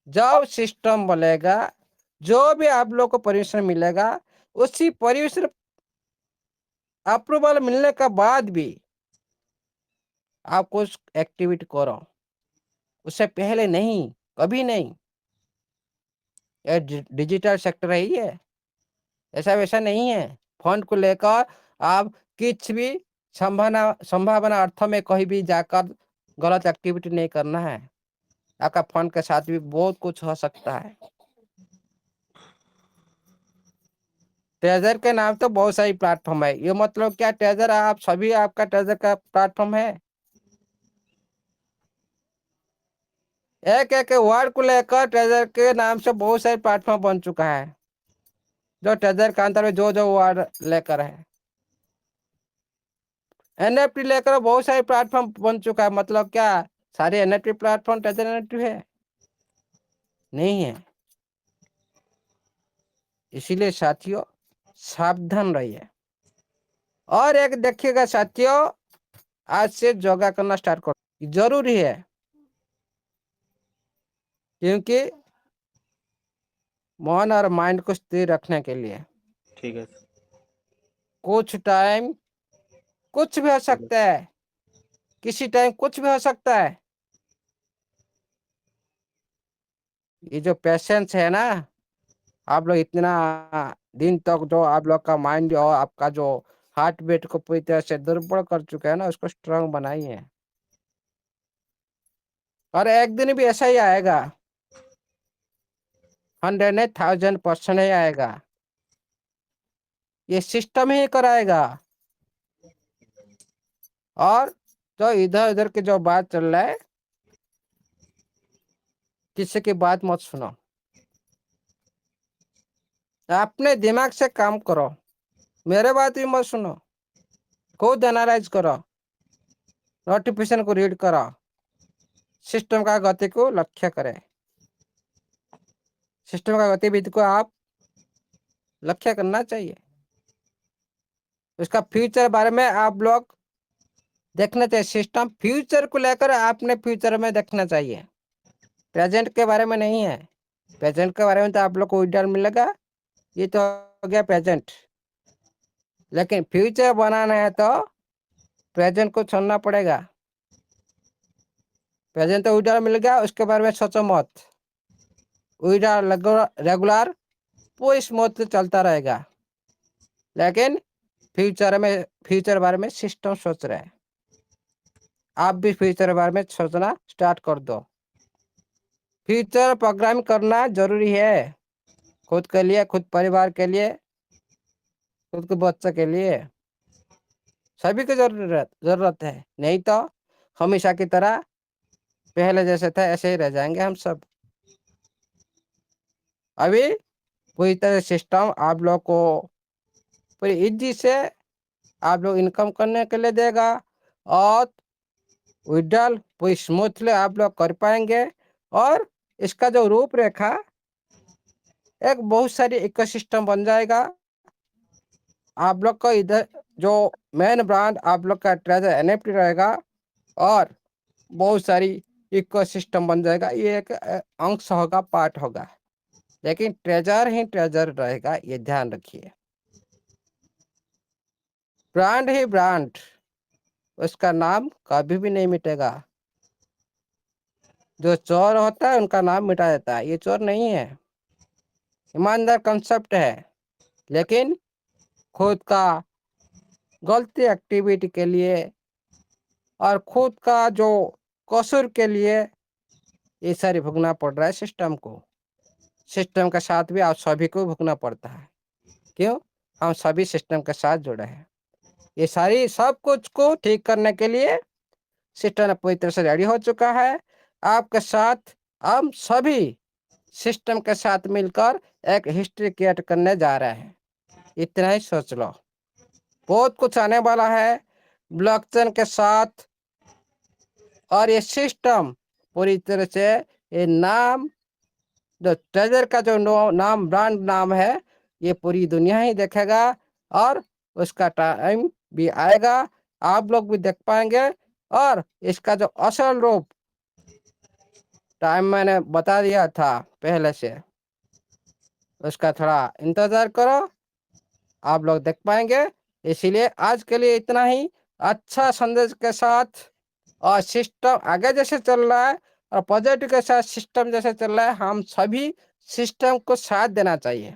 जब सिस्टम बोलेगा, जो भी आप लोग को परमिशन मिलेगा, उसी परमिशन अप्रूवल मिलने के बाद भी आप कुछ एक्टिविटी करो, उससे पहले नहीं, कभी नहीं। ये डिजिटल सेक्टर है ही है, ऐसा वैसा नहीं है। फंड को लेकर आप कुछ भी संभावना संभावना अर्थ में कहीं भी जाकर गलत एक्टिविटी नहीं करना है। आपका फंड के साथ भी बहुत कुछ हो सकता है। ट्रेजर के नाम तो बहुत सारी प्लेटफॉर्म है, ये मतलब क्या ट्रेजर आप सभी आपका ट्रेजर का प्लेटफॉर्म है? एक एक वर्ड को लेकर ट्रेजर के नाम से बहुत सारे प्लेटफॉर्म बन चुका है, जो ट्रेजर के अंदर में जो जो वर्ड लेकर है। एनएफटी लेकर बहुत सारे प्लेटफॉर्म बन चुका है, मतलब क्या सारे एनएफटी प्लेटफॉर्म ट्रेजर एनएफटी है? नहीं है। इसीलिए साथियों सावधान रहिए। और एक देखिएगा साथियों, आज से योगा करना स्टार्ट करो, जरूरी है। क्योंकि मन और माइंड को स्थिर रखने के लिए ठीक है। कुछ टाइम कुछ भी हो ठीक है। सकता है, किसी टाइम कुछ भी हो सकता है। ये जो पेशेंस है ना, आप लोग इतना दिन तक जो आप लोग का माइंड और आपका जो हार्ट बीट को पूरी तरह से दुर्बल कर चुका है ना, उसको स्ट्रांग बनाइए। और एक दिन भी ऐसा ही आएगा, 100 नहीं 1000% ही आएगा। ये सिस्टम ही कराएगा। और जो इधर उधर की जो बात चल रहा है, किसी की बात मत सुनो, अपने दिमाग से काम करो, मेरे बात भी मत सुनो। खुद एनालाइज करो, नोटिफिकेशन को रीड करो, सिस्टम का गति को लक्ष्य करें, सिस्टम का गतिविधि को आप लक्ष्य करना चाहिए। उसका फ्यूचर बारे में आप लोग देखना चाहिए। सिस्टम फ्यूचर को लेकर आपने फ्यूचर में देखना चाहिए, प्रेजेंट के बारे में नहीं है। प्रेजेंट के बारे में तो आप लोग को विड्रॉल मिलेगा, ये तो हो गया प्रेजेंट। लेकिन फ्यूचर बनाना है तो प्रेजेंट को छोड़ना पड़ेगा। प्रेजेंट तो विड्रॉल मिल गया, उसके बारे में सोचो मत। विड्रॉल रेगुलर वो स्मूथ चलता रहेगा, लेकिन फ्यूचर बारे में सिस्टम सोच रहे हैं। आप भी फ्यूचर बारे में सोचना स्टार्ट कर दो। फ्यूचर प्रोग्राम करना जरूरी है, खुद के लिए, खुद परिवार के लिए, खुद के बच्चे के लिए, सभी को जरूरत है। नहीं तो हमेशा की तरह पहले जैसे थे ऐसे ही रह जाएंगे हम सब। अभी पूरी तरह सिस्टम आप लोग को पूरी इजी से आप लोग इनकम करने के लिए देगा, और विड्रॉल पूरी स्मूथली आप लोग कर पाएंगे। और इसका जो रूपरेखा, एक बहुत सारी इकोसिस्टम बन जाएगा। आप लोग का इधर जो मेन ब्रांड आप लोग का ट्रेजर एनएफटी रहेगा, और बहुत सारी इकोसिस्टम बन जाएगा। ये एक अंश होगा, पार्ट होगा, लेकिन ट्रेजर ही ट्रेजर रहेगा, ये ध्यान रखिए। ब्रांड ही ब्रांड, उसका नाम कभी भी नहीं मिटेगा। जो चोर होता है उनका नाम मिटा देता है, ये चोर नहीं है, ईमानदार कंसेप्ट है। लेकिन खुद का गलती एक्टिविटी के लिए और खुद का जो कसूर के लिए ये सारी भुगतना पड़ रहा है सिस्टम को। सिस्टम के साथ भी आप सभी को भुगतना पड़ता है। क्यों? हम सभी सिस्टम के साथ जुड़े हैं। ये सारी सब कुछ को ठीक करने के लिए सिस्टम पूरी तरह से रेडी हो चुका है। आपके साथ हम सभी सिस्टम के साथ मिलकर एक हिस्ट्री क्रिएट करने जा रहे हैं। इतना ही सोच लो, बहुत कुछ आने वाला है ब्लॉकचेन के साथ। और ये सिस्टम पूरी तरह से, ये नाम जो ट्रेजर का जो नाम ब्रांड नाम है, ये पूरी दुनिया ही देखेगा। और उसका टाइम भी आएगा, आप लोग भी देख पाएंगे। और इसका जो असल रूप टाइम मैंने बता दिया था पहले से, उसका थोड़ा इंतजार करो, आप लोग देख पाएंगे। इसीलिए आज के लिए इतना ही। अच्छा संदेश के साथ और सिस्टम आगे जैसे चल रहा है और पॉजिटिव के साथ सिस्टम जैसे चल रहा है, हम सभी सिस्टम को साथ देना चाहिए।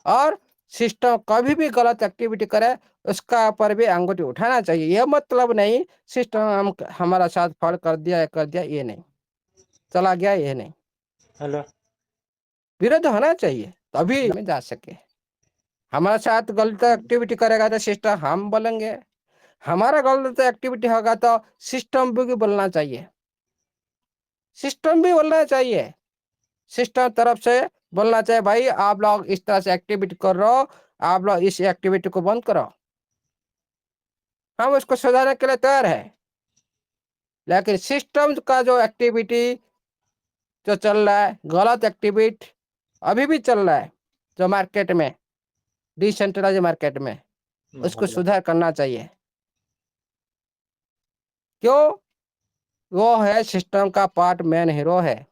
और सिस्टम कभी भी गलत एक्टिविटी करे उसका पर भी अंगूठी उठाना चाहिए। यह मतलब नहीं सिस्टम हमारा साथ फॉल कर दिया ये नहीं, चला गया ये नहीं, हेलो विरोध होना चाहिए तभी में जा सके। हमारे साथ गलत एक्टिविटी करेगा तो सिस्टम हम बोलेंगे, हमारा गलत एक्टिविटी होगा तो सिस्टम भी बोलना चाहिए, सिस्टम भी बोलना चाहिए, सिस्टम तरफ से बोलना चाहिए भाई आप लोग इस तरह से एक्टिविटी कर रहे हो, आप लोग इस एक्टिविटी को बंद करो। हम उसको सुधारने के लिए तैयार है। लेकिन सिस्टम का जो एक्टिविटी जो चल रहा है, गलत एक्टिविटी अभी भी चल रहा है जो मार्केट में, डिसेंट्रलाइज मार्केट में, उसको सुधार करना चाहिए। क्यों? वो है सिस्टम का पार्ट, मेन हीरो है,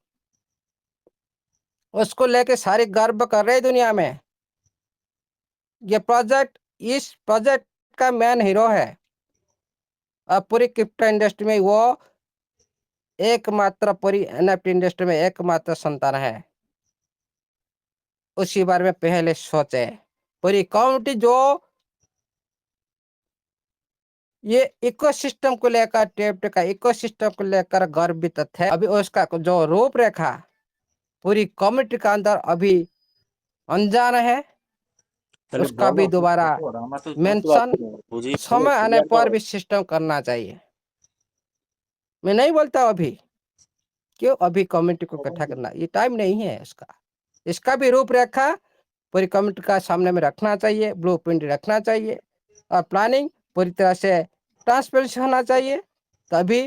उसको लेके सारी गर्व कर रहे दुनिया में। ये प्रोजेक्ट, इस प्रोजेक्ट का मेन हीरो है। अब पूरी क्रिप्टो इंडस्ट्री में वो एकमात्र, पूरी एनएफटी इंडस्ट्री में एकमात्र संतान है। उसी बारे में पहले सोचे। पूरी कम्युनिटी जो ये इकोसिस्टम को लेकर, टेप्ट का इकोसिस्टम को लेकर गर्वित थे, अभी उसका जो रूपरेखा पूरी कम्युनिटी का अंदर अभी अनजान है, उसका भी दोबारा मेंशन समय आने पर भी सिस्टम करना चाहिए। मैं नहीं बोलता अभी, क्यों अभी कम्युनिटी को इकट्ठा करना ये टाइम नहीं है उसका। इसका भी रूपरेखा पूरी कम्युनिटी का सामने में रखना चाहिए, ब्लूप्रिंट रखना चाहिए और प्लानिंग पूरी तरह से ट्रांसपेरेंसी होना चाहिए। तभी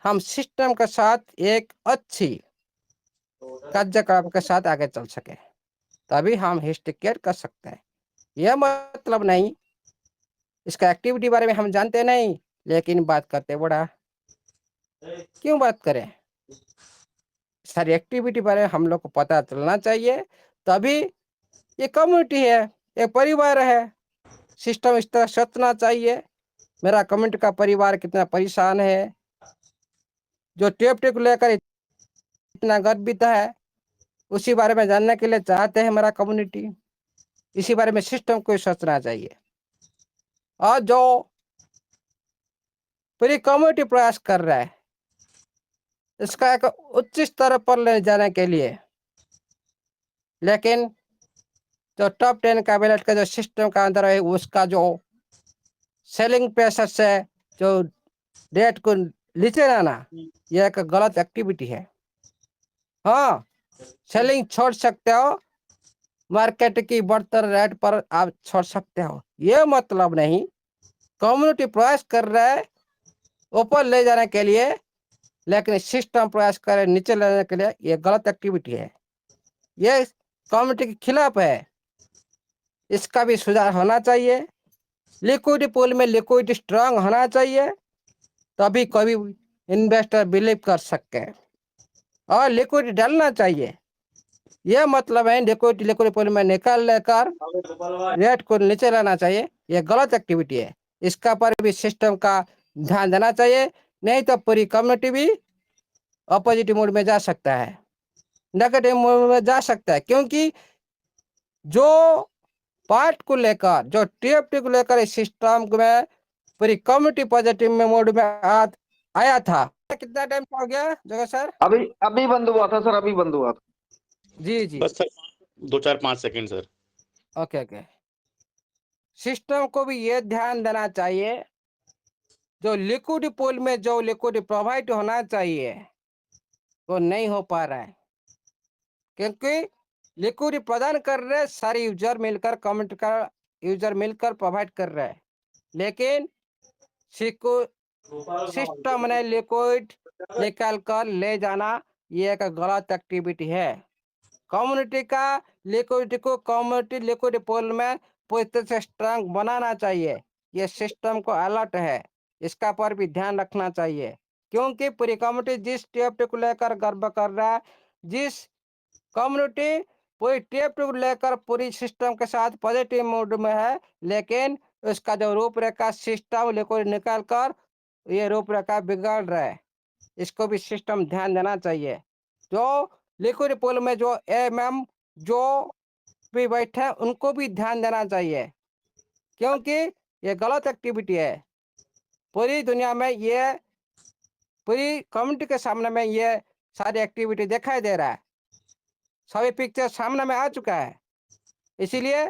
हम सिस्टम के साथ एक अच्छी कार्यकलाप के साथ आगे चल सके, तभी हम हिस्टिकेट कर सकते हैं। यह मतलब नहीं इसका एक्टिविटी बारे में हम जानते नहीं लेकिन बात करते बड़ा। क्यों बात करें? सारी एक्टिविटी बारे में हम लोग को पता चलना चाहिए, तभी ये कम्युनिटी है, ये परिवार है। सिस्टम इस तरह सोचना चाहिए, मेरा कम्युनिटी का परिवार कितना परेशान है, जो टेप को लेकर इतना गर्वित है, उसी बारे में जानने के लिए चाहते हैं मेरा कम्युनिटी। इसी बारे में सिस्टम को सोचना चाहिए। और जो पूरी कम्युनिटी प्रयास कर रहा है इसका एक उच्च स्तर पर ले जाने के लिए, लेकिन जो टॉप 10 कैबिनेट का जो सिस्टम का अंदर है उसका जो सेलिंग प्रेशर से जो रेट को नीचे लाना, यह एक गलत एक्टिविटी है। हाँ, सेलिंग छोड़ सकते हो, मार्केट की बढ़तर रेट पर आप छोड़ सकते हो, ये मतलब नहीं। कम्युनिटी प्रयास कर रहा है ऊपर ले जाने के लिए, लेकिन सिस्टम प्रयास करे नीचे लाने के लिए, ये गलत एक्टिविटी है, ये कम्युनिटी के खिलाफ है। इसका भी सुधार होना चाहिए। लिक्विडिटी पूल में लिक्विडिटी स्ट्रांग होना चाहिए, तभी कोई इन्वेस्टर बिलीव कर सके। और लिक्विडिटी डालना चाहिए, यह मतलब है लिक्विडिटी पूल में निकाल लेकर रेट को नीचे लाना चाहिए, यह गलत एक्टिविटी है। इसका पर भी सिस्टम का ध्यान देना चाहिए, नहीं तो पूरी कम्युनिटी भी अपोजिट मोड में जा सकता है, नेगेटिव मोड में जा सकता है। क्योंकि जो पार्ट को लेकर, जो टीएफटी को लेकर इस सिस्टम में पूरी कम्युनिटी पॉजिटिव में मोड में आया था। कितना टाइम हो गया जगह सर? अभी अभी बंद हुआ था सर, अभी बंद हुआ था। जी जी, बस sir 2-4-5 second sir. Okay okay. System को भी ये ध्यान देना चाहिए, जो लिक्विड पूल में जो लिक्विड प्रोवाइड होना चाहिए वो नहीं हो पा रहा है, क्योंकि लिक्विड प्रदान कर रहे सारे यूजर मिलकर, कम्युनिटी का यूजर मिलकर प्रोवाइड कर रहे हैं, लेकिन सिस्टम ने लिक्विड निकाल कर ले जाना, ये एक गलत एक्टिविटी है। कम्युनिटी का लिक्विडिटी को कम्युनिटी लिक्विड पूल में पूरी तरह से स्ट्रांग बनाना चाहिए। ये सिस्टम को अलर्ट है, इसका पर भी ध्यान रखना चाहिए। क्योंकि पूरी कम्युनिटी जिस टीएफटी को लेकर गर्व कर रहा है, जिस कम्युनिटी पूरी टीएफटी को लेकर पूरी सिस्टम के साथ पॉजिटिव मूड में है, लेकिन उसका जो रूपरेखा सिस्टम लिक्विड निकल कर ये रूपरेखा बिगड़ रहा है। इसको भी सिस्टम ध्यान देना चाहिए। जो लिक्विड पूल में जो एमएम जो भी बैठे हैं उनको भी ध्यान देना चाहिए, क्योंकि ये गलत एक्टिविटी है। पूरी दुनिया में ये पूरी कम्युनिटी के सामने में ये सारी एक्टिविटी दिखाई दे रहा है, सभी पिक्चर सामने में आ चुका है। इसीलिए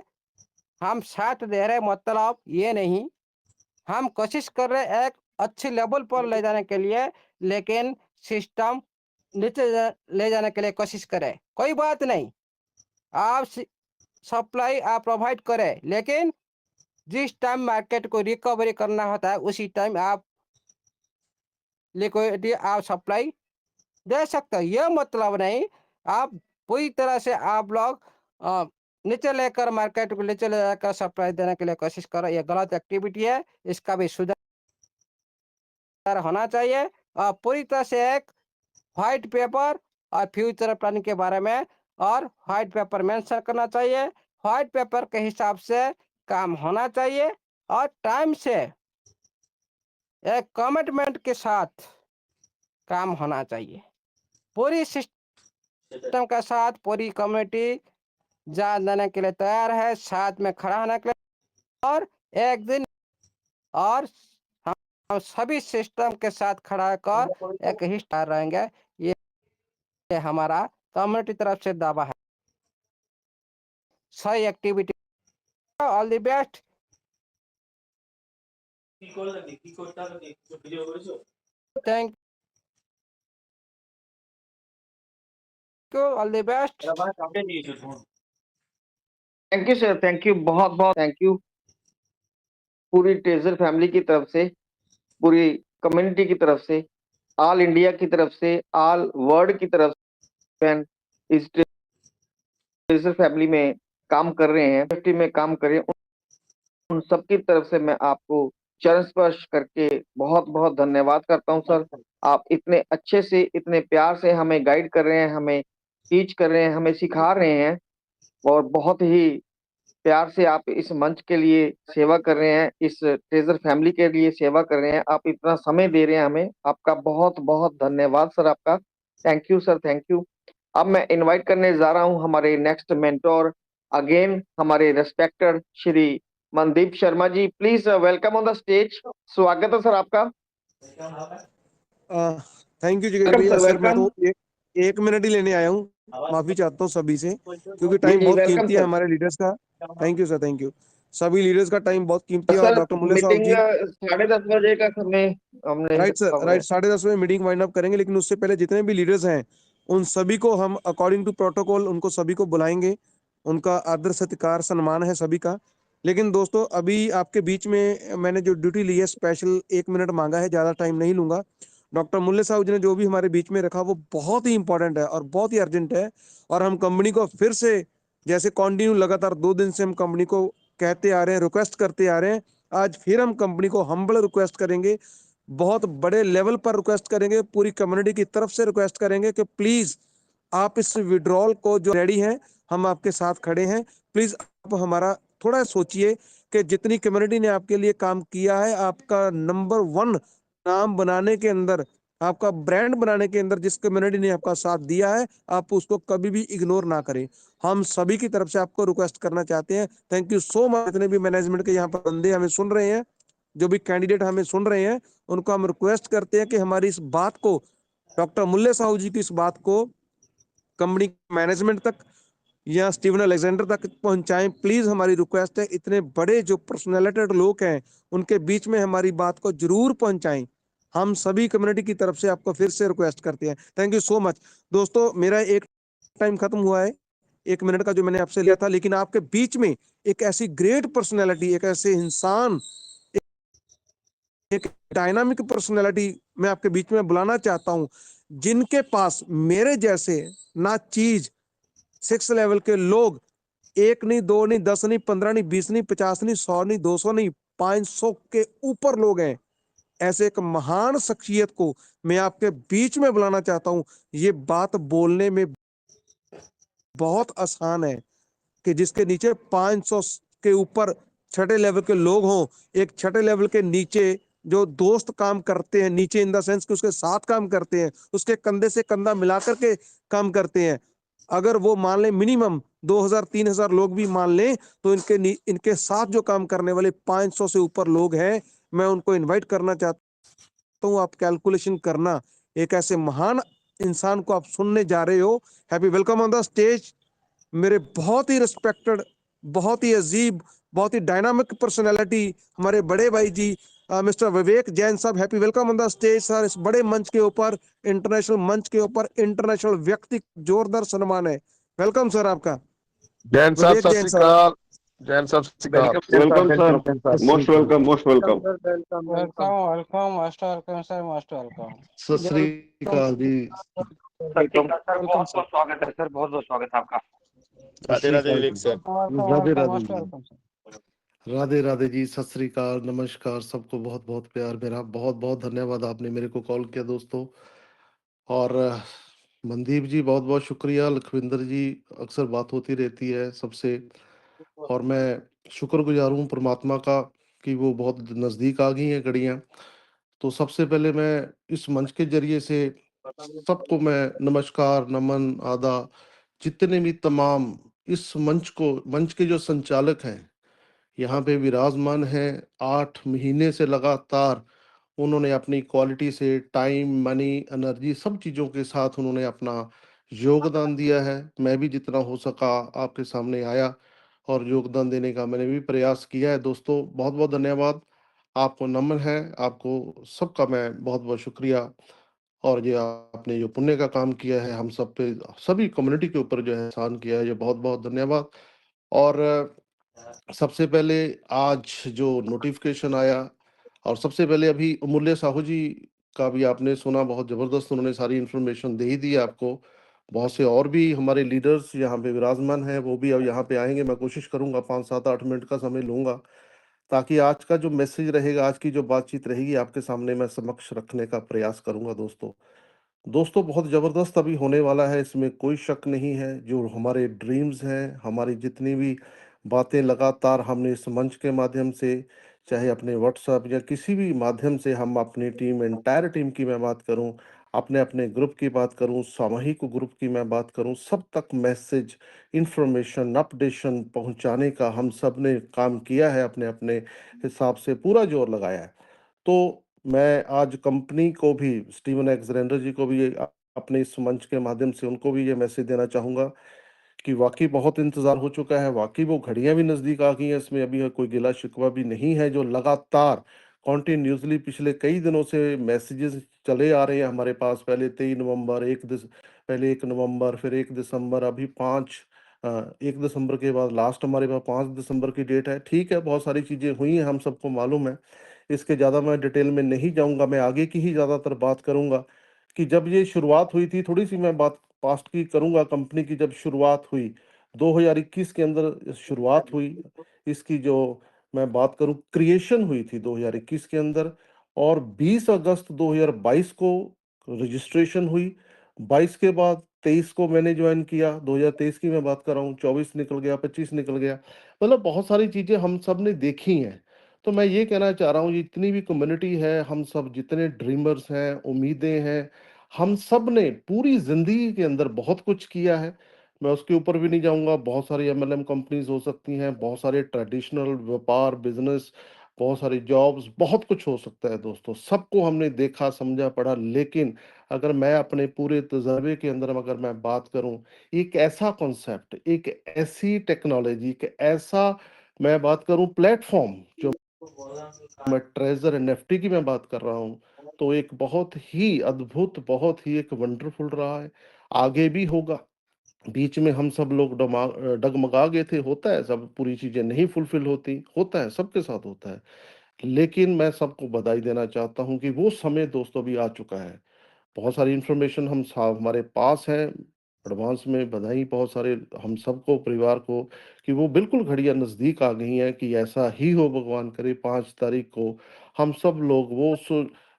हम साथ दे रहे, मतलब ये नहीं, हम कोशिश कर रहे एक अच्छी लेवल पर ले जाने के लिए, लेकिन सिस्टम नीचे ले जाने के लिए कोशिश करें। कोई बात नहीं, आप सप्लाई आप प्रोवाइड करें, लेकिन जिस टाइम मार्केट को रिकवरी करना होता है उसी टाइम आप लिक्विडिटी आप सप्लाई दे सकते हो। यह मतलब नहीं आप पूरी तरह से आप लोग नीचे लेकर मार्केट को नीचे ले जाकर सप्लाई देने के लिए कोशिश करो। ये गलत एक्टिविटी है, इसका भी सुधार होना चाहिए। और पूरी तरह से एक व्हाइट पेपर और फ्यूचर प्लानिंग के बारे में और व्हाइट पेपर मेंशन करना चाहिए। व्हाइट पेपर के हिसाब से काम होना चाहिए और टाइम से एक कमिटमेंट के साथ काम होना चाहिए। पूरी सिस्टम के साथ पूरी कम्युनिटी जान देने के लिए तैयार है, साथ में खड़ा होने के लिए। और एक दिन और हम सभी सिस्टम के साथ खड़ा कर एक ही स्टार रहेंगे। ये हमारा कम्युनिटी तरफ से दावा है। सही activity, all the best. Thank you, all the best. Thank you sir, thank you, बहुत बहुत थैंक यू पूरी ट्रेजर फैमिली की तरफ से, पूरी कम्युनिटी की तरफ से, ऑल इंडिया की तरफ से, ऑल वर्ल्ड की तरफ से। इस ट्रेजर फैमिली में काम कर रहे हैं, सेफ्टी में काम कर रहे हैं, उन सबकी तरफ से मैं आपको चरण स्पर्श करके बहुत बहुत धन्यवाद करता हूं सर। आप इतने अच्छे से, इतने प्यार से हमें गाइड कर रहे हैं, हमें टीच कर रहे हैं, हमें सिखा रहे हैं, और बहुत ही प्यार से आप इस मंच के लिए सेवा कर रहे हैं, इस ट्रेजर फैमिली के लिए सेवा कर रहे हैं। आप इतना समय दे रहे हैं हमें, आपका बहुत बहुत धन्यवाद सर, आपका thank you sir, thank you. अब मैं इनवाइट करने जा रहा हूं हमारे नेक्स्ट मेंटोर, अगेन हमारे respected Shri Mandeep Sharma ji. Please welcome on the stage. स्वागत है सर आपका। थैंक यू जिगर भैया। सर मैं तो एक मिनट ही लेने आया हूँ, माफी चाहता हूँ सभी से, क्योंकि टाइम बहुत कीमती है हमारे लीडर्स का। Thank you sir, thank you. सभी लीडर्स का टाइम बहुत कीमती है। और डॉक्टर मुल्ले साहब जी, 10:30 बजे का समय हमने, राइट सर, राइट, 10:30 बजे मीटिंग वाइंड अप करेंगे, लेकिन उससे पहले जितने भी लीडर्स हैं उन सभी को हम अकॉर्डिंग टू प्रोटोकॉल उनको सभी को बुलाएंगे। उनका आदर सत्कार सम्मान है सभी का। लेकिन दोस्तों अभी आपके बीच में मैंने जो ड्यूटी ली है, स्पेशल 1 मिनट मांगा है, ज्यादा टाइम नहीं लूंगा। डॉक्टर मुल्ले साहब जी ने जो भी हमारे बीच में रखा वो बहुत ही इंपॉर्टेंट है और बहुत ही अर्जेंट है। और हम कंपनी को फिर से, जैसे कंटिन्यू लगातार 2 दिन से हम कंपनी को कहते आ रहे हैं, रिक्वेस्ट करते आ रहे हैं, आज फिर हम कंपनी को हम्बल रिक्वेस्ट करेंगे, बहुत बड़े लेवल पर रिक्वेस्ट करेंगे, पूरी कम्युनिटी की तरफ से रिक्वेस्ट करेंगे कि प्लीज आप इस विड्रॉल को जो रेडी हैं, हम आपके साथ खड़े हैं। प्लीज आप हमारा थोड़ा सोचिए कि जितनी कम्युनिटी ने आपके लिए काम किया है, आपका नंबर 1 नाम बनाने के अंदर, आपका ब्रांड बनाने के अंदर जिस कम्युनिटी ने आपका साथ दिया है, आप उसको कभी भी इग्नोर ना करें। हम सभी की तरफ से आपको रिक्वेस्ट करना चाहते हैं। Thank you so much. जितने भी मैनेजमेंट के यहाँ पर बंदे हमें सुन रहे हैं, जो भी कैंडिडेट हमें सुन रहे हैं, उनको हम रिक्वेस्ट करते हैं कि हमारी इस बात को, डॉक्टर मुल्ले साहू जी की इस बात को कंपनी मैनेजमेंट तक या स्टीवन अलेक्जेंडर तक पहुंचाएं। प्लीज हमारी रिक्वेस्ट है। इतने बड़े जो पर्सनैलिटेड लोग हैं उनके बीच में हमारी बात को जरूर पहुंचाएं। हम सभी कम्युनिटी की तरफ से आपको फिर से रिक्वेस्ट करते हैं। Thank you so much. दोस्तों मेरा एक टाइम खत्म हुआ है, 1 मिनट का जो मैंने आपसे लिया था, लेकिन आपके बीच में एक ऐसी ग्रेट पर्सनैलिटी, एक ऐसे इंसान, एक डायनामिक पर्सनैलिटी मैं आपके बीच में बुलाना चाहता हूं, जिनके पास मेरे जैसे ना चीज 6 लेवल के लोग, 1 नहीं, 2 नहीं, 10 नहीं, 15 नहीं, 20 नहीं, 50 नहीं, 100 नहीं, 200 नहीं, 500 के ऊपर लोग हैं। ऐसे एक महान शख्सियत को मैं आपके बीच में बुलाना चाहता हूं। ये बात बोलने में बहुत आसान है कि जिसके नीचे 500 के ऊपर छठे लेवल के लोग हों, एक छठे लेवल के नीचे जो दोस्त काम करते हैं, नीचे इन द सेंस कि उसके साथ काम करते हैं, उसके कंधे से कंधा मिलाकर के काम करते हैं, अगर वो मान लें मिनिमम 2000-3000 लोग भी मान लें, तो इनके साथ जो काम करने वाले 500 से ऊपर लोग हैं, मैं उनको इनवाइट करना चाहता हूं। आप कैलकुलेशन करना, एक ऐसे महान इंसान को आप सुनने जा रहे हो। Happy welcome on the stage मेरे बहुत ही रिस्पेक्टेड, बहुत ही अजीब, बहुत ही डायनामिक पर्सनैलिटी, हमारे बड़े भाई जी मिस्टर विवेक जैन साहब। Happy welcome on the stage sir. इस बड़े मंच के ऊपर, इंटरनेशनल मंच के ऊपर, इंटरनेशनल व्यक्ति, जोरदार सम्मान है। वेलकम सर आपका, जैन साहब विवेक सत जैन श्री साहब। अकाल। जैन साहब सत श्री अकाल। वेलकम सर, सत श्री मोस्ट अकाल। Welcome, most welcome. Welcome welcome most welcome sir, most welcome. सत श्री अकाल जी। वेलकम सर, बहुत बहुत स्वागत है सर, बहुत बहुत स्वागत है आपका। Radhe Radhe Vivek sir. Welcome Radhe welcome Radhe most ji. Welcome sir. Radhe Radhe ji, सत श्री अकाल, नमस्कार सबको, बहुत बहुत प्यार मेरा, बहुत बहुत धन्यवाद आपने मेरे को कॉल किया दोस्तों। और मनदीप जी बहुत बहुत शुक्रिया, लखविंदर जी, अक्सर बात होती रहती है सबसे, और मैं शुक्रगुजार हूँ परमात्मा का कि वो बहुत नज़दीक आ गई हैं घड़ियाँ। तो सबसे पहले मैं इस मंच के जरिए से सबको मैं नमस्कार, नमन, आदा, जितने भी तमाम इस मंच के जो संचालक हैं यहाँ पे विराजमान हैं, 8 महीने से लगातार उन्होंने अपनी क्वालिटी से टाइम, मनी, एनर्जी सब चीज़ों के साथ उन्होंने अपना योगदान दिया है। मैं भी जितना हो सका आपके सामने आया और योगदान देने का मैंने भी प्रयास किया है दोस्तों। बहुत बहुत धन्यवाद, आपको नमन है, आपको सबका मैं बहुत बहुत शुक्रिया। और ये आपने जो पुण्य का काम किया है, हम सब पे, सभी कम्युनिटी के ऊपर जो है एहसान किया है, ये बहुत बहुत धन्यवाद। और सबसे पहले आज जो नोटिफिकेशन आया, और सबसे पहले अभी अमूल्य साहू जी का भी आपने सुना, बहुत ज़बरदस्त उन्होंने सारी इन्फॉर्मेशन दे ही दी है आपको। बहुत से और भी हमारे लीडर्स यहाँ पे विराजमान हैं, वो भी अब यहाँ पे आएंगे। मैं कोशिश करूँगा 5-7-8 मिनट का समय लूँगा, ताकि आज का जो मैसेज रहेगा, आज की जो बातचीत रहेगी, आपके सामने मैं समक्ष रखने का प्रयास करूँगा दोस्तों। दोस्तों बहुत ज़बरदस्त अभी होने वाला है, इसमें कोई शक नहीं है। जो हमारे ड्रीम्स हैं, हमारी जितनी भी बातें लगातार हमने इस मंच के माध्यम से, चाहे अपने व्हाट्सएप या किसी भी माध्यम से, हम अपनी टीम, एंटायर टीम की मैं बात करूं, अपने अपने ग्रुप की बात करूं, सामूहिक ग्रुप की मैं बात करूं, सब तक मैसेज, इंफॉर्मेशन, अपडेशन पहुंचाने का हम सब ने काम किया है, अपने अपने हिसाब से पूरा जोर लगाया है। तो मैं आज कंपनी को भी, स्टीवन एक्सरेंडर जी को भी अपने इस मंच के माध्यम से उनको भी ये मैसेज देना चाहूँगा कि वाक़ई बहुत इंतज़ार हो चुका है, वाक़ई वो घड़ियाँ भी नज़दीक आ गई हैं, इसमें अभी कोई गिला-शिकवा भी नहीं है। जो लगातार कंटिन्यूअसली पिछले कई दिनों से मैसेजेस चले आ रहे हैं हमारे पास, पहले 23 नवंबर, 1 नवंबर, फिर 1 दिसंबर, अभी 1 दिसंबर के बाद लास्ट हमारे पास 5 दिसंबर की डेट है। ठीक है, बहुत सारी चीज़ें हुई हैं, हम सबको मालूम है। इसके ज़्यादा मैं डिटेल में नहीं जाऊँगा, मैं आगे की ही ज़्यादातर बात करूँगा कि जब ये शुरुआत हुई थी, थोड़ी-सी मैं बात पास्ट की करूँगा। कंपनी की जब शुरुआत हुई, 2021 के अंदर शुरुआत हुई, इसकी जो मैं बात करूँ, क्रिएशन हुई थी 2021 के अंदर, और 20 अगस्त 2022 को रजिस्ट्रेशन हुई। 22 के बाद 23 को मैंने जॉइन किया, 2023 की मैं बात कर रहा हूँ, 24 निकल गया, 25 निकल गया। मतलब बहुत सारी चीज़ें हम सब ने देखी हैं। तो मैं ये कहना चाह रहा हूँ, जितनी भी कम्युनिटी है, हम सब जितने ड्रीमर्स हैं, उम्मीदें हैं, हम सब ने पूरी ज़िंदगी के अंदर बहुत कुछ किया है। मैं उसके ऊपर भी नहीं जाऊँगा। बहुत सारी एमएलएम कंपनीज़ हो सकती हैं, बहुत सारे ट्रेडिशनल व्यापार, बिज़नेस, बहुत सारी जॉब्स, बहुत कुछ हो सकता है दोस्तों। सबको हमने देखा, समझा, पढ़ा, लेकिन अगर मैं अपने पूरे तज़र्बे के अंदर अगर मैं बात करूँ, एक ऐसा कॉन्सेप्ट, एक ऐसी टेक्नोलॉजी, एक ऐसा मैं बात करूँ प्लेटफ़ॉर्म, जो मैं ट्रेजर एनएफटी की मैं बात कर रहा हूँ, तो एक बहुत ही अद्भुत, बहुत ही एक वंडरफुल रहा है, आगे भी होगा। बीच में हम सब लोग डगमगा गए थे, होता है, सब पूरी चीजें नहीं फुलफिल होती, होता है, सबके साथ होता है। लेकिन मैं सबको बधाई देना चाहता हूँ कि वो समय दोस्तों भी आ चुका है। बहुत सारी इंफॉर्मेशन हमारे पास है, एडवांस में बधाई बहुत सारे हम सबको, परिवार को, कि वो बिल्कुल घड़ियां नजदीक आ गई हैं कि ऐसा ही हो, भगवान करे 5 तारीख को हम सब लोग वो उस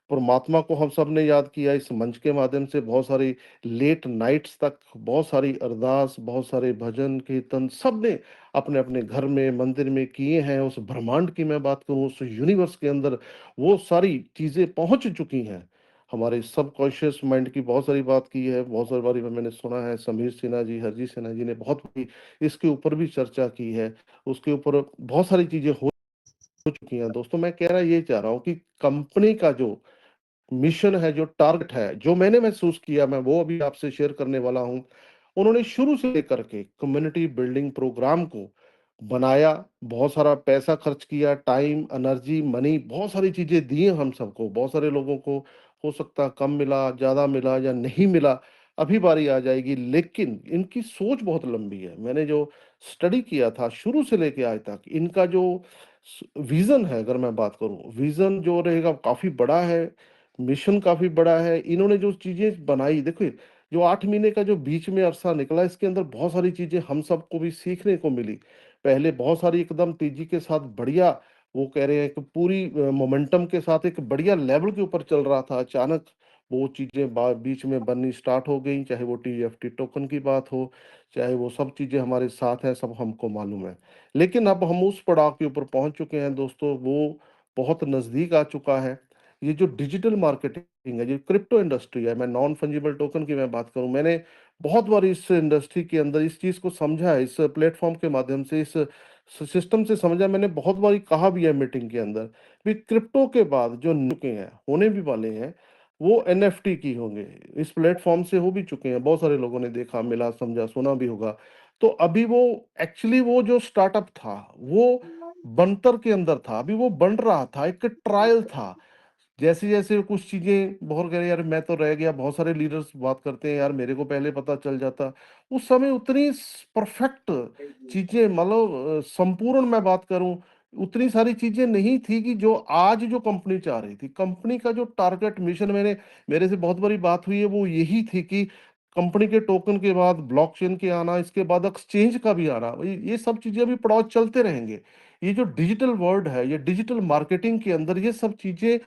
परमात्मा को हम सब ने याद किया इस मंच के माध्यम से। बहुत सारी लेट नाइट्स तक बहुत सारी अरदास, बहुत सारे भजन कीर्तन सब ने अपने अपने घर में मंदिर में किए हैं। उस ब्रह्मांड की मैं बात करूं, उस यूनिवर्स के अंदर वो सारी चीजें पहुंच चुकी हैं। हमारे सबकॉन्शियस माइंड की बहुत सारी बात की है, बहुत सारी बारी मैंने सुना है, समीर सिन्हा जी, हरजीत सिन्हा जी ने बहुत भी इसके ऊपर भी चर्चा की है। उसके ऊपर बहुत सारी चीजें हो चुकी हैं। दोस्तों, मैं कह रहा ये चाह रहा हूँ कि कंपनी का जो मिशन है, जो टारगेट है, जो मैंने महसूस किया, मैं वो अभी आपसे शेयर करने वाला हूं। उन्होंने शुरू से लेकर के कम्युनिटी बिल्डिंग प्रोग्राम को बनाया, बहुत सारा पैसा खर्च किया, टाइम, एनर्जी, मनी, बहुत सारी चीजें दी हैं हम सबको। बहुत सारे लोगों को हो सकता है कम मिला, ज्यादा मिला या नहीं मिला, अभी बारी आ जाएगी, लेकिन इनकी सोच बहुत लंबी है। मैंने जो स्टडी किया था शुरू से लेके आज तक, इनका जो विजन है, अगर मैं बात करूं, विजन जो रहेगा काफी बड़ा है, मिशन काफी बड़ा है। इन्होंने जो चीजें बनाई, देखिए जो 8 महीने का जो बीच में अरसा निकला, इसके अंदर बहुत सारी चीजें हम सबको भी सीखने को मिली। पहले बहुत सारी एकदम तेजी के साथ बढ़िया, वो कह रहे हैं कि पूरी मोमेंटम के साथ एक बढ़िया लेवल के ऊपर चल रहा था। अचानक वो चीजें बीच में बननी स्टार्ट हो गई, चाहे वो TFT टोकन की बात हो, चाहे वो सब चीजें हमारे साथ हैं, सब हमको मालूम है। लेकिन अब हम उस पड़ाव के ऊपर पहुंच चुके हैं दोस्तों, वो बहुत नजदीक आ चुका है। ये जो डिजिटल मार्केटिंग है, जो क्रिप्टो इंडस्ट्री है, मैं नॉन फंजिबल टोकन की मैं बात करूं, मैंने बहुत बार इस इंडस्ट्री के अंदर इस चीज को समझा है, इस प्लेटफॉर्म के माध्यम से, इस सिस्टम से समझा। मैंने बहुत बार कहा भी है मीटिंग के अंदर भी, क्रिप्टो के बाद जो चुके हैं, होने भी वाले हैं, वो NFT की होंगे। इस प्लेटफॉर्म से हो भी चुके हैं, बहुत सारे लोगों ने देखा, मिला, समझा, सुना भी होगा। तो अभी वो एक्चुअली वो जो स्टार्टअप था वो बनतर के अंदर था, अभी वो बन रहा था, एक ट्रायल था। जैसे जैसे कुछ चीजें बहुत कह रहे यार मैं तो रह गया, बहुत सारे लीडर्स बात करते हैं यार मेरे को पहले पता चल जाता। उस समय उतनी परफेक्ट चीजें, मतलब संपूर्ण मैं बात करूं, उतनी सारी चीजें नहीं थी कि जो आज जो कंपनी चाह रही थी। कंपनी का जो टारगेट मिशन, मैंने, मेरे से बहुत बड़ी बात हुई है, वो यही थी कि कंपनी के टोकन के बाद ब्लॉकचेन के आना, इसके बाद एक्सचेंज का भी आना, ये सब चीजें अभी पड़ाव चलते रहेंगे। ये जो डिजिटल वर्ल्ड है, ये डिजिटल मार्केटिंग के अंदर ये सब चीजें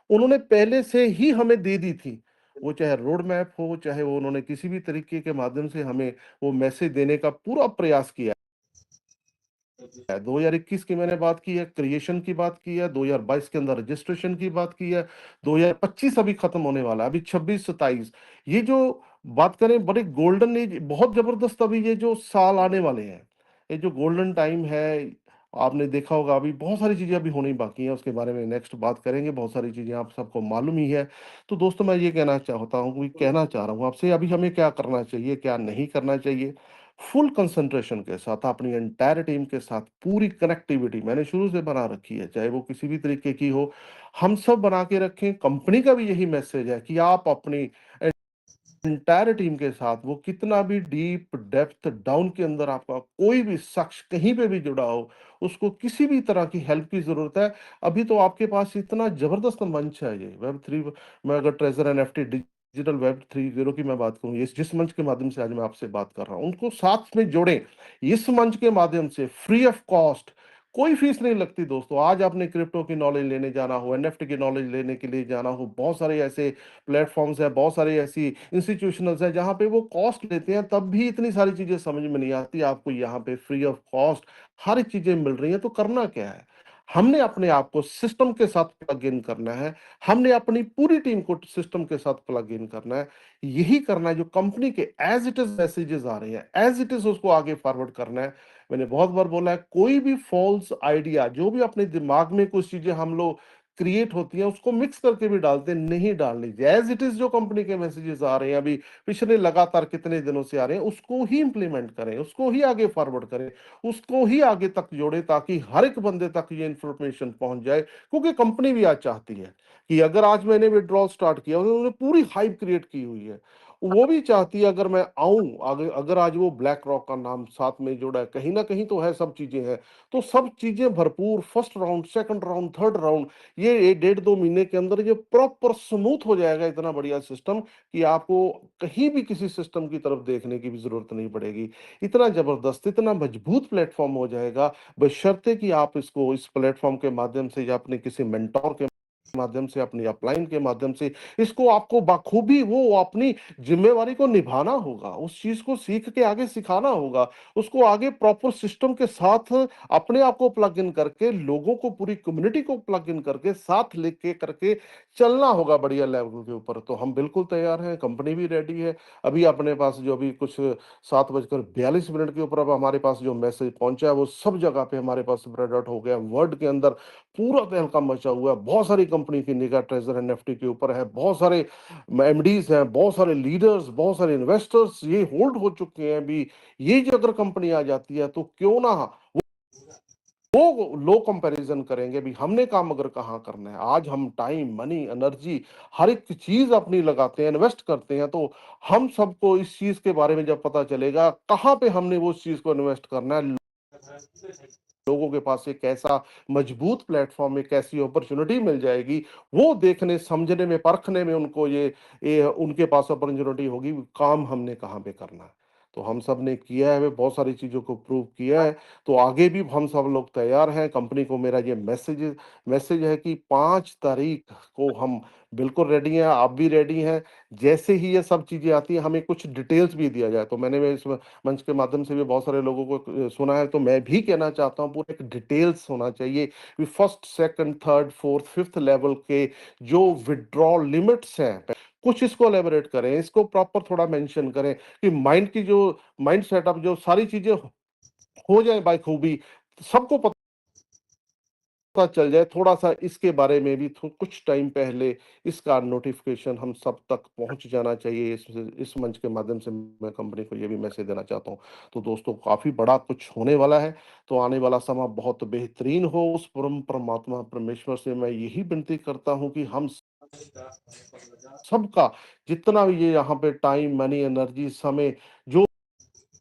उन्होंने पहले से ही हमें दे दी थी। वो चाहे रोड मैप हो, चाहे वो उन्होंने किसी भी तरीके के माध्यम से हमें वो मैसेज देने का पूरा प्रयास किया है। 2021 की मैंने बात की है, क्रिएशन की बात की है, 2022 के अंदर रजिस्ट्रेशन की बात की है, 2025 अभी खत्म होने वाला है, अभी 26-27, ये जो बात करें बड़े गोल्डन एज, बहुत जबरदस्त अभी ये जो साल आने वाले हैं, ये जो गोल्डन टाइम है, आपने देखा होगा अभी बहुत सारी चीजें अभी होनी बाकी हैं, उसके बारे में नेक्स्ट बात करेंगे। बहुत सारी चीजें आप सबको मालूम ही है। तो दोस्तों, मैं ये कहना चाहता हूँ, कहना चाह रहा हूँ आपसे, अभी हमें क्या करना चाहिए, क्या नहीं करना चाहिए। फुल कंसंट्रेशन के साथ, अपनी एंटायर टीम के साथ पूरी कनेक्टिविटी मैंने शुरू से बना रखी है, चाहे वो किसी भी तरीके की हो, हम सब बना के रखें। कंपनी का भी यही मैसेज है कि आप अपनी एंटायर टीम के साथ, वो कितना भी डीप डेप्थ डाउन के अंदर आपका कोई भी शख्स कहीं पे भी जुड़ा हो, उसको किसी भी तरह की हेल्प की जरूरत है, अभी तो आपके पास इतना जबरदस्त मंच है ये Web3 में। अगर ट्रेजर NFT डिजिटल Web 3.0 की मैं बात करूं, इस जिस मंच के माध्यम से आज मैं आपसे बात कर रहा हूं, उनको साथ में जोड़ें। इस मंच के माध्यम से फ्री ऑफ कॉस्ट, कोई फीस नहीं लगती दोस्तों। आज आपने क्रिप्टो की नॉलेज लेने जाना हो, NFT की नॉलेज लेने के लिए जाना हो, बहुत सारे ऐसे प्लेटफॉर्म्स है, बहुत सारे ऐसी इंस्टीट्यूशनल्स है जहाँ पे वो कॉस्ट लेते हैं, तब भी इतनी सारी चीजें समझ में नहीं आती। आपको यहाँ पे फ्री ऑफ कॉस्ट हर एक चीजें मिल रही हैं। तो करना क्या है, हमने अपने आप को सिस्टम के साथ प्लग इन करना है, हमने अपनी पूरी टीम को सिस्टम के साथ प्लग इन करना है। यही करना है, जो कंपनी के एज इट इज मैसेजेस आ रहे हैं, एज इट इज उसको आगे फॉरवर्ड करना है। मैंने बहुत बार बोला है, कोई भी फॉल्स आइडिया, जो भी अपने दिमाग में कुछ चीजें हम लोग क्रिएट होती हैं, उसको मिक्स करके भी डालते हैं, नहीं डालनी। एज इट इज जो कंपनी के मैसेजेस आ रहे हैं अभी पिछले लगातार कितने दिनों से आ रहे हैं, उसको ही इंप्लीमेंट करें, उसको ही आगे फॉरवर्ड करें, उसको ही आगे तक जोड़े, ताकि हर एक बंदे तक ये इंफॉर्मेशन पहुंच जाए। क्योंकि कंपनी भी आज चाहती है कि अगर आज मैंने विड्रॉल स्टार्ट किया, उन्होंने पूरी हाइप क्रिएट की हुई है, वो भी चाहती है अगर मैं आऊं, अगर आज वो ब्लैक रॉक का नाम साथ में जुड़ा है, कहीं ना कहीं तो है, सब चीजें हैं, तो सब चीजें भरपूर, first round, second round, third round, ये 1.5-2 महीने के अंदर ये प्रॉपर स्मूथ हो जाएगा, इतना बढ़िया सिस्टम कि आपको कहीं भी किसी सिस्टम की तरफ देखने की भी जरूरत नहीं पड़ेगी। इतना जबरदस्त, इतना मजबूत प्लेटफॉर्म हो जाएगा, बशर्ते कि आप इसको इस प्लेटफॉर्म के माध्यम से या अपने किसी मेंटोर के माध्यम से, अपनी अपलाइन के माध्यम से इसको आपको बखूबी वो अपनी जिम्मेवारी को निभाना होगा, उस चीज को सीख के आगे सिखाना होगा, उसको आगे प्रॉपर सिस्टम के साथ अपने आप को प्लग इन करके, लोगों को, पूरी कम्युनिटी को प्लग इन करके साथ लेके करके चलना होगा बढ़िया लेवल के ऊपर। तो हम बिल्कुल तैयार हैं, कंपनी भी रेडी है। अभी अपने पास जो अभी कुछ 7:42 के ऊपर अब हमारे पास जो मैसेज पहुंचा है वो सब जगह पे हमारे पास स्प्रेड आउट हो गया, वर्ल्ड के अंदर पूरा तहलका मचा हुआ है। बहुत सारी कंपनी की निगाह ट्रेजर एनएफटी के ऊपर है, बहुत सारे एमडीज हैं, बहुत सारे लीडर्स, बहुत सारे इन्वेस्टर्स ये होल्ड हो चुके हैं अभी। ये जो अगर कंपनी आ जाती है तो क्यों ना वो लो कंपैरिजन करेंगे भी हमने काम अगर कहाँ करना है। आज हम टाइम, मनी, एनर्जी, हर एक चीज अपनी लगाते हैं, इन्वेस्ट करते हैं, तो हम सबको इस चीज के बारे में जब पता चलेगा कहाँ पे हमने वो चीज को इन्वेस्ट करना है, लोगों के पास एक ऐसा मजबूत प्लेटफॉर्म, एक ऐसी अपॉर्चुनिटी मिल जाएगी, वो देखने, समझने में, परखने में उनको ये उनके पास अपॉर्चुनिटी होगी, काम हमने कहाँ पे करना है। तो हम सब ने किया है, बहुत सारी चीजों को प्रूव किया है, तो आगे भी हम सब लोग तैयार हैं। कंपनी को मेरा ये मैसेज है कि 5 तारीख को हम बिल्कुल रेडी हैं, आप भी रेडी हैं। जैसे ही ये सब चीजें आती हैं हमें कुछ डिटेल्स भी दिया जाए, तो मैंने इस मंच के माध्यम से भी बहुत सारे लोगों को सुना है, तो मैं भी कहना चाहता हूँ पूरा एक डिटेल्स होना चाहिए कि first, second, third, fourth, fifth level के जो विड्रॉल लिमिट्स हैं, कुछ इसको एलेबोरेट करें, इसको प्रॉपर थोड़ा मेंशन करें कि माइंड सेटअप जो सारी चीजें हो जाए बाय खूबी, सबको पता चल जाए। थोड़ा सा इसके बारे में भी कुछ टाइम पहले इसका नोटिफिकेशन हम सब तक पहुंच जाना चाहिए। इस मंच के माध्यम से मैं कंपनी को ये भी मैसेज देना चाहता हूं। तो दोस्तों काफी बड़ा कुछ होने वाला है, तो आने वाला समय बहुत बेहतरीन हो, उस परमात्मा परमेश्वर से मैं यही विनती करता हूं कि हम सबका जितना भी ये यहाँ पे टाइम, मनी, एनर्जी, समय, जो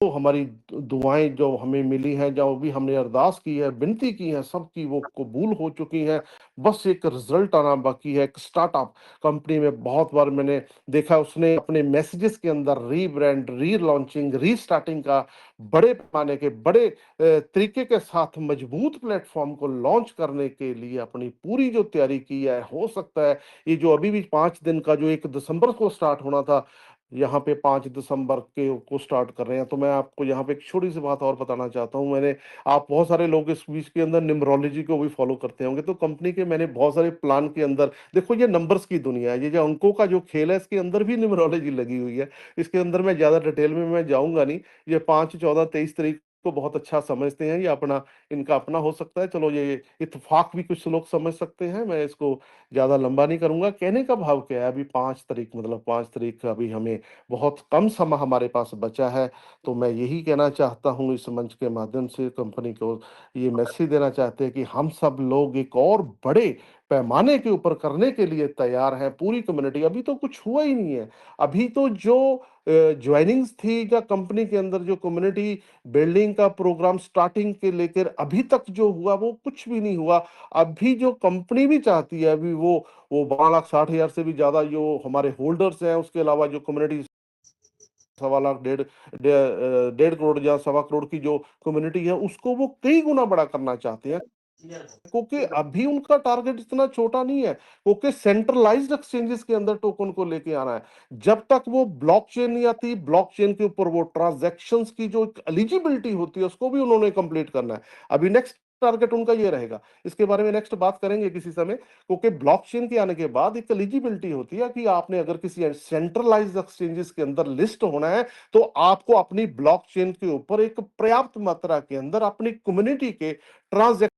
तो हमारी दुआएं जो हमें मिली हैं, जो भी हमने अरदास की है, विनती की है, सबकी वो कबूल हो चुकी है। बस एक रिजल्ट आना बाकी है। एक स्टार्टअप कंपनी में बहुत बार मैंने देखा, उसने अपने मैसेजेस के अंदर रीब्रांड, रीलॉन्चिंग, रीस्टार्टिंग का बड़े पैमाने के, बड़े तरीके के साथ मजबूत प्लेटफॉर्म को लॉन्च करने के लिए अपनी पूरी जो तैयारी की है। हो सकता है ये जो अभी भी 5 दिन का जो 1 दिसंबर को स्टार्ट होना था, यहाँ पे 5 दिसंबर के को स्टार्ट कर रहे हैं। तो मैं आपको यहाँ पे एक छोटी सी बात और बताना चाहता हूँ। मैंने, आप बहुत सारे लोग इस बीच के अंदर न्यूमरोलॉजी को भी फॉलो करते होंगे, तो कंपनी के मैंने बहुत सारे प्लान के अंदर, देखो ये नंबर्स की दुनिया है, ये जो अंकों का जो खेल है, इसके अंदर भी न्यूमरोलॉजी लगी हुई है। इसके अंदर मैं ज्यादा डिटेल में मैं जाऊंगा नहीं। ये 5, 14, 23 तारीख को बहुत अच्छा समझते हैं, ये अपना, इनका अपना हो सकता है, चलो ये इत्तेफाक भी कुछ लोग समझ सकते हैं। मैं इसको ज्यादा लंबा नहीं करूंगा। कहने का भाव क्या है, अभी 5 तारीख, मतलब 5 तारीख अभी हमें बहुत कम समय हमारे पास बचा है। तो मैं यही कहना चाहता हूँ, इस मंच के माध्यम से कंपनी को ये मैसेज देना चाहते हैं कि हम सब लोग एक और बड़े पैमाने के ऊपर करने के लिए तैयार हैं। पूरी कम्युनिटी, अभी तो कुछ हुआ ही नहीं है। अभी तो जो ज्वाइनिंग्स थी या कंपनी के अंदर जो कम्युनिटी बिल्डिंग का प्रोग्राम स्टार्टिंग के लेकर अभी तक जो हुआ वो कुछ भी नहीं हुआ। अभी जो कंपनी भी चाहती है, अभी वो 12,60,000 से भी ज्यादा जो हमारे होल्डर्स हैं, उसके अलावा जो कम्युनिटी 1.25 लाख, 1.5 करोड़ या 1.25 करोड़ की जो कम्युनिटी है, उसको वो कई गुना बड़ा करना चाहते हैं। क्योंकि अभी उनका टारगेट इतना छोटा नहीं है, क्योंकि सेंट्रलाइज्ड एक्सचेंजेस के अंदर टोकन को लेके आना है। जब तक वो ब्लॉकचेन नहीं आती, ब्लॉकचेन के ऊपर वो ट्रांजैक्शंस की जो एलिजिबिलिटी होती है उसको भी उन्होंने कंप्लीट करना है। अभी नेक्स्ट टारगेट उनका ये रहेगा। इसके बारे में नेक्स्ट बात करेंगे किसी समय, क्योंकि ब्लॉकचेन के आने के बाद एक एलिजिबिलिटी होती है कि आपने अगर किसी सेंट्रलाइज्ड एक्सचेंजेस के अंदर लिस्ट होना है, तो आपको अपनी ब्लॉकचेन के ऊपर एक पर्याप्त मात्रा के अंदर अपनी कम्युनिटी के ट्रांजैक्शन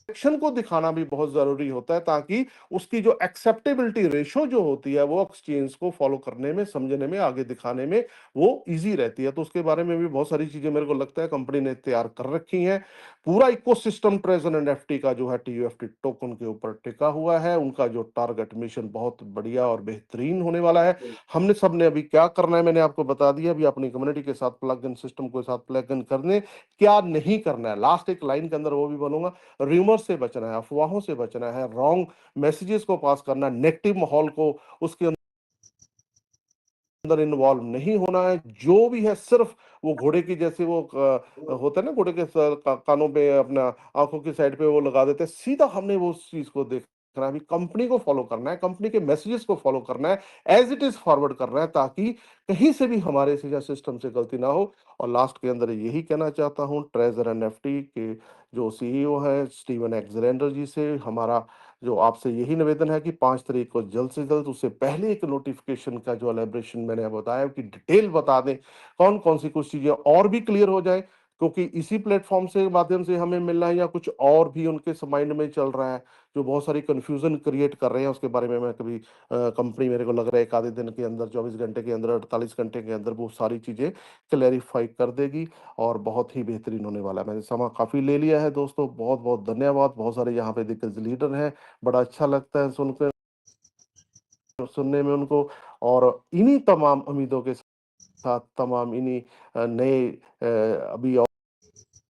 एक्शन को दिखाना भी बहुत जरूरी होता है, ताकि उसकी जो एक्सेप्टेबिलिटी रेशो जो होती है वो एक्सचेंज को फॉलो करने में, समझने में, आगे दिखाने में वो इजी रहती है। तो उसके बारे में भी बहुत सारी चीजें मेरे को लगता है कंपनी ने तैयार कर रखी हैं। पूरा इकोसिस्टम ट्रेजर एंड एफटी का जो है TUFT टोकन के ऊपर टिका हुआ है। उनका जो टारगेट मिशन बहुत बढ़िया और बेहतरीन होने वाला है। हमने सबने अभी क्या करना है मैंने आपको बता दिया। अभी अपनी कम्युनिटी के साथ प्लग इन सिस्टम के साथ प्लग इन करने, क्या नहीं करना है, लास्ट एक लाइन के अंदर वो भी बोलूंगा। र्यूमर से बचना है, अफवाहों से बचना है, रॉन्ग मैसेजेस को पास करना, नेगेटिव माहौल को उसके अंदर इन्वॉल्व नहीं होना है। जो भी है सिर्फ वो घोड़े की जैसे वो होता है ना, घोड़े के कानों पे अपना आंखों की साइड पे वो लगा देते हैं, सीधा हमने वो उस चीज को देखना है। अभी कंपनी को फॉलो करना है, कंपनी के मैसेजेस को फॉलो करना है, एज इट इज फॉरवर्ड करना है, ताकि कहीं से भी हमारे से या सिस्टम से गलती ना हो। और लास्ट के अंदर यही कहना चाहता हूँ, ट्रेजर NFT के जो CEO है स्टीवन एक्सलेंडर जी से हमारा जो आपसे यही निवेदन है कि 5 तारीख को जल्द से जल्द, उससे पहले एक नोटिफिकेशन का जो एलेब्रेशन मैंने बताया कि डिटेल बता दें, कौन कौन सी कुछ चीजें और भी क्लियर हो जाए, क्योंकि इसी प्लेटफॉर्म से माध्यम से हमें मिलना है या कुछ और भी उनके माइंड में चल रहा है जो बहुत सारी कंफ्यूजन क्रिएट कर रहे हैं। उसके बारे में मैं कभी कंपनी मेरे को लग रहा है एक आधे दिन के अंदर, 24 घंटे के अंदर, 48 घंटे के अंदर वो सारी चीजें क्लैरिफाई कर देगी और बहुत ही बेहतरीन होने वाला है। मैंने समय काफी ले लिया है दोस्तों, बहुत बहुत धन्यवाद। बहुत सारे यहाँ पे दिग्गज लीडर हैं, बड़ा अच्छा लगता है सुनकर, सुनने में उनको। और इन्हीं तमाम उम्मीदों के साथ, तमाम इन्हीं नए अभी